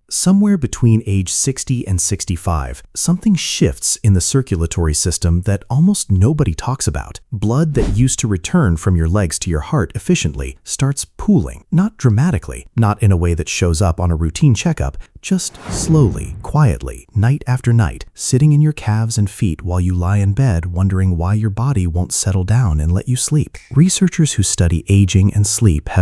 Somewhere between age 60 and 65, something shifts in the circulatory system that almost nobody talks about. Blood that used to return from your legs to your heart efficiently starts pooling, not dramatically, not in a way that shows up on a routine checkup, just slowly, quietly, night after night, sitting in your calves and feet while you lie in bed wondering why your body won't settle down and let you sleep. Researchers who study aging and sleep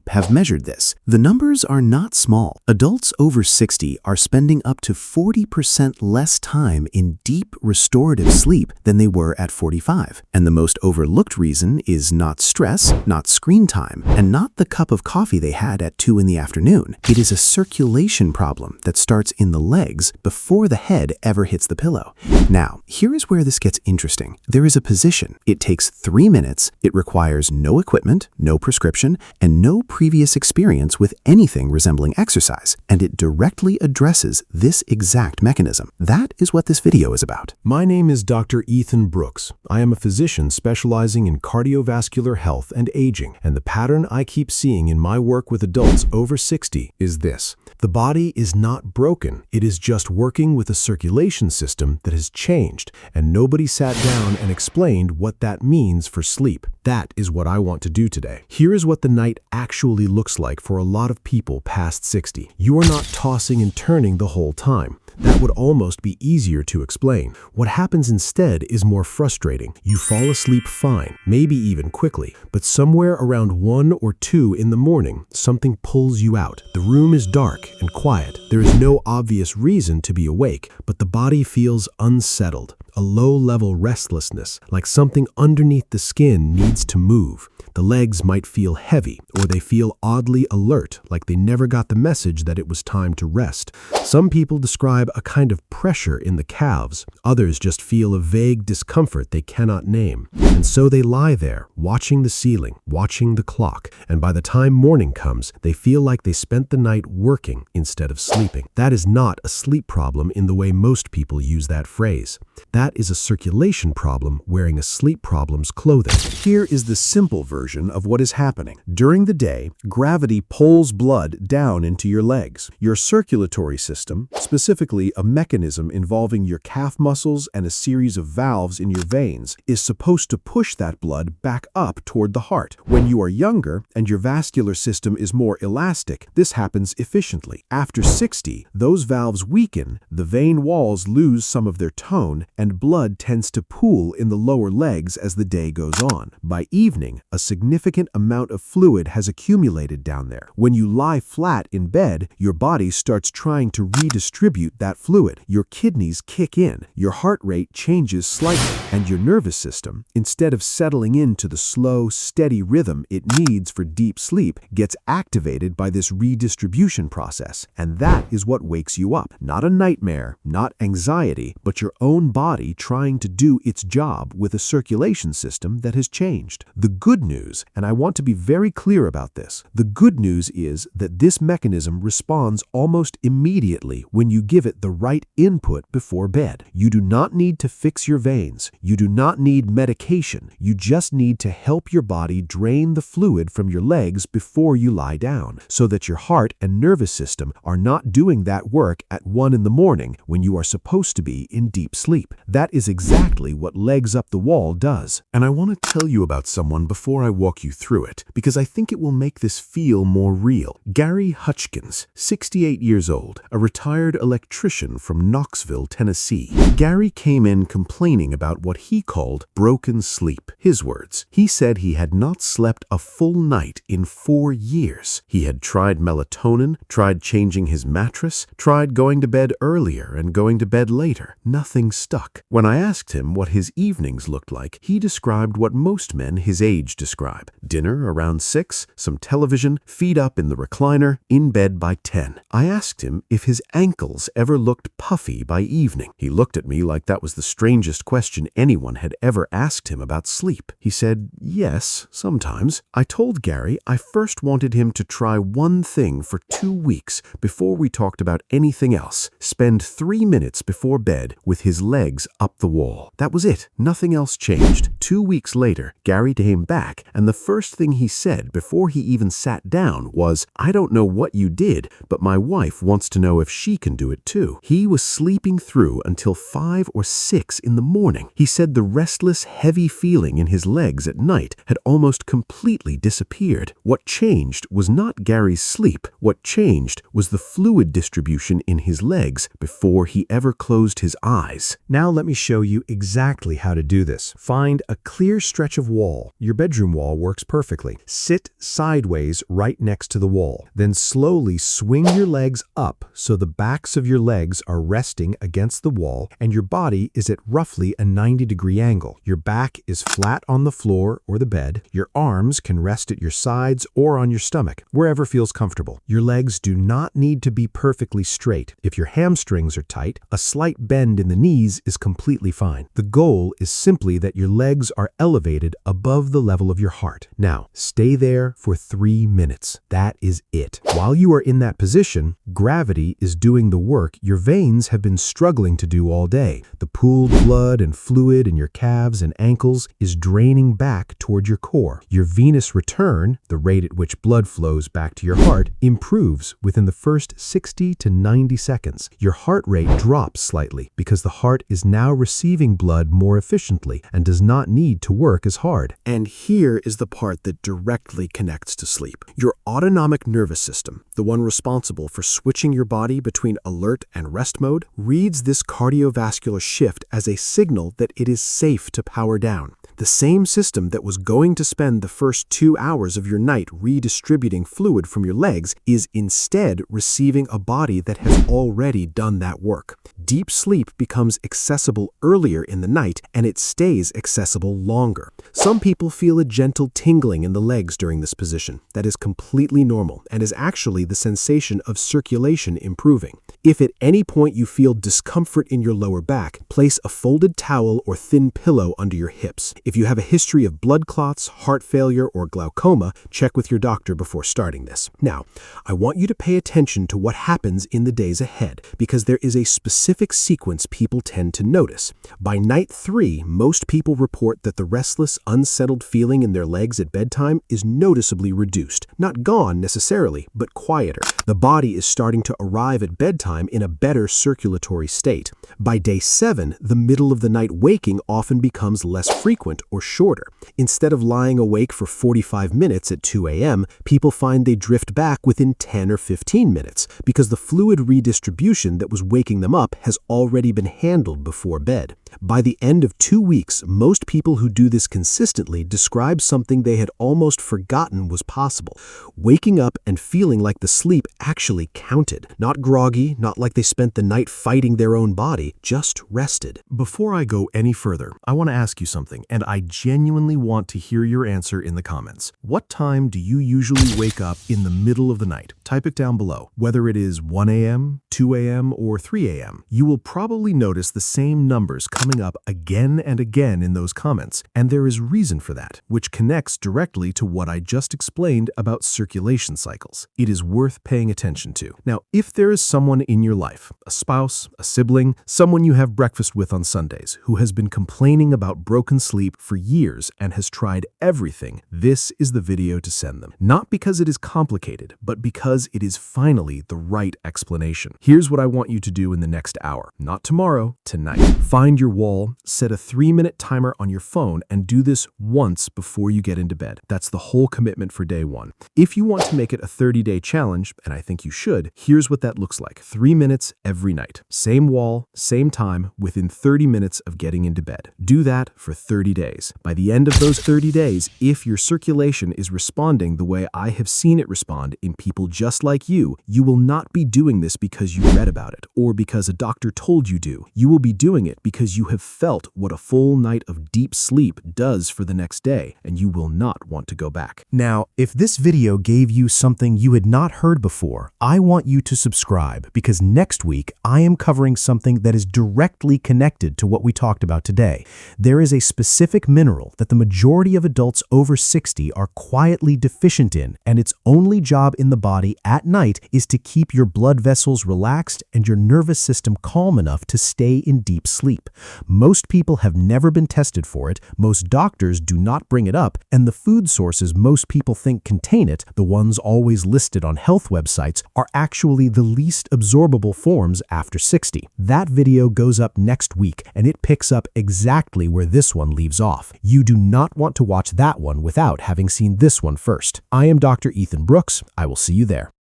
have measured this. The numbers are not small. Adults over 60 are spending up to 40% less time in deep restorative sleep than they were at 45. And the most overlooked reason is not stress, not screen time, and not the cup of coffee they had at 2 in the afternoon. It is a circulation problem that starts in the legs before the head ever hits the pillow. Now, here is where this gets interesting. There is a position. It takes 3 minutes. It requires no equipment, no prescription, and no previous experience with anything resembling exercise, and it directly addresses this exact mechanism. That is what this video is about. My name is Dr. Ethan Brooks. I am a physician specializing in cardiovascular health and aging, and the pattern I keep seeing in my work with adults over 60 is this. The body is not broken. It is just working with a circulation system that has changed, and nobody sat down and explained what that means for sleep. That is what I want to do today. Here is what the night actually looks like for a lot of people past 60. You are not tossing and turning the whole time. That would almost be easier to explain. What happens instead is more frustrating. You fall asleep fine, maybe even quickly, but somewhere around 1 or 2 in the morning, something pulls you out. The room is dark and quiet. There is no obvious reason to be awake, but the body feels unsettled. A low-level restlessness, like something underneath the skin needs to move. The legs might feel heavy, or they feel oddly alert, like they never got the message that it was time to rest. Some people describe a kind of pressure in the calves. Others just feel a vague discomfort they cannot name. And so they lie there, watching the ceiling, watching the clock, and by the time morning comes, they feel like they spent the night working instead of sleeping. That is not a sleep problem in the way most people use that phrase. That is a circulation problem wearing a sleep problem's clothing. Here is the simple version of what is happening. During the day, gravity pulls blood down into your legs. Your circulatory system, specifically a mechanism involving your calf muscles and a series of valves in your veins, is supposed to push that blood back up toward the heart. When you are younger and your vascular system is more elastic, this happens efficiently. After 60, those valves weaken, the vein walls lose some of their tone, and blood tends to pool in the lower legs as the day goes on. By evening, a significant amount of fluid has accumulated down there. When you lie flat in bed, your body starts trying to redistribute that fluid. Your kidneys kick in, your heart rate changes slightly, and your nervous system, instead of settling into the slow, steady rhythm it needs for deep sleep, gets activated by this redistribution process. And that is what wakes you up. Not a nightmare, not anxiety, but your own body trying to do its job with a circulation system that has changed. The good news, and I want to be very clear about this, the good news is that this mechanism responds almost immediately when you give it the right input before bed. You do not need to fix your veins. You do not need medication. You just need to help your body drain the fluid from your legs before you lie down, so that your heart and nervous system are not doing that work at 1 in the morning when you are supposed to be in deep sleep. That is exactly what Legs Up the Wall does. And I want to tell you about someone before I walk you through it, because I think it will make this feel more real. Gary Hutchkins, 68 years old, a retired electrician from Knoxville, Tennessee. Gary came in complaining about what he called broken sleep. His words, he said he had not slept a full night in 4 years. He had tried melatonin, tried changing his mattress, tried going to bed earlier and going to bed later. Nothing stuck. When I asked him what his evenings looked like, he described what most men his age describe. Dinner around 6, some television, feet up in the recliner, in bed by 10. I asked him if his ankles ever looked puffy by evening. He looked at me like that was the strangest question anyone had ever asked him about sleep. He said, yes, sometimes. I told Gary I first wanted him to try one thing for 2 weeks before we talked about anything else. Spend 3 minutes before bed with his legs legs up the wall. That was it. Nothing else changed. 2 weeks later, Gary came back, and the first thing he said before he even sat down was, "I don't know what you did, but my wife wants to know if she can do it too." He was sleeping through until 5 or 6 in the morning. He said the restless, heavy feeling in his legs at night had almost completely disappeared. What changed was not Gary's sleep. What changed was the fluid distribution in his legs before he ever closed his eyes. Now let me show you exactly how to do this. Find a clear stretch of wall. Your bedroom wall works perfectly. Sit sideways right next to the wall. Then slowly swing your legs up so the backs of your legs are resting against the wall and your body is at roughly a 90-degree angle. Your back is flat on the floor or the bed. Your arms can rest at your sides or on your stomach, wherever feels comfortable. Your legs do not need to be perfectly straight. If your hamstrings are tight, a slight bend in the knees is completely fine. The goal is simply that your legs are elevated above the level of your heart. Now, stay there for 3 minutes. That is it. While you are in that position, gravity is doing the work your veins have been struggling to do all day. The pooled blood and fluid in your calves and ankles is draining back toward your core. Your venous return, the rate at which blood flows back to your heart, improves within the first 60 to 90 seconds. Your heart rate drops slightly because the heart is now receiving blood more efficiently and does not need to work as hard. And here is the part that directly connects to sleep. Your autonomic nervous system, the one responsible for switching your body between alert and rest mode, reads this cardiovascular shift as a signal that it is safe to power down. The same system that was going to spend the first 2 hours of your night redistributing fluid from your legs is instead receiving a body that has already done that work. Deep sleep becomes accessible earlier in the night and it stays accessible longer. Some people feel a gentle tingling in the legs during this position. That is completely normal and is actually the sensation of circulation improving. If at any point you feel discomfort in your lower back, place a folded towel or thin pillow under your hips. If you have a history of blood clots, heart failure, or glaucoma, check with your doctor before starting this. Now, I want you to pay attention to what happens in the days ahead, because there is a specific sequence people tend to notice. By night 3, most people report that the restless, unsettled feeling in their legs at bedtime is noticeably reduced. Not gone necessarily, but quieter. The body is starting to arrive at bedtime in a better circulatory state. By day 7, the middle of the night waking often becomes less frequent or shorter. Instead of lying awake for 45 minutes at 2 a.m., people find they drift back within 10 or 15 minutes because the fluid redistribution that was waking them up has already been handled before bed. By the end of 2 weeks, most people who do this consistently describe something they had almost forgotten was possible. Waking up and feeling like the sleep actually counted. Not groggy, not like they spent the night fighting their own body, just rested. Before I go any further, I want to ask you something, and I genuinely want to hear your answer in the comments. What time do you usually wake up in the middle of the night? Type it down below. Whether it is 1 a.m., 2 a.m., or 3 a.m., you will probably notice the same numbers coming up again and again in those comments, and there is reason for that, which connects directly to what I just explained about circulation cycles. It is worth paying attention to. Now, if there is someone in your life, a spouse, a sibling, someone you have breakfast with on Sundays, who has been complaining about broken sleep for years and has tried everything, this is the video to send them. Not because it is complicated, but because it is finally the right explanation. Here's what I want you to do in the next hour. Not tomorrow, tonight. Find your wall, set a 3-minute timer on your phone, and do this once before you get into bed. That's the whole commitment for day 1. If you want to make it a 30-day challenge, and I think you should, here's what that looks like. 3 minutes every night. Same wall, same time, within 30 minutes of getting into bed. Do that for 30 days. By the end of those 30 days, if your circulation is responding the way I have seen it respond in people just like you will not be doing this because you read about it or because a doctor told you to. You will be doing it because you have felt what a full night of deep sleep does for the next day, and you will not want to go back. Now, if this video gave you something you had not heard before, I want you to subscribe because next week I am covering something that is directly connected to what we talked about today. There is a specific mineral that the majority of adults over 60 are quietly deficient in, and its only job in the body at night is to keep your blood vessels relaxed and your nervous system calm enough to stay in deep sleep. Most people have never been tested for it, most doctors do not bring it up, and the food sources most people think contain it, the ones always listed on health websites, are actually the least absorbable forms after 60. That video goes up next week, and it picks up exactly where this one leaves off. You do not want to watch that one without having seen this one first. I am Dr. Ethan Brooks. I will see you there.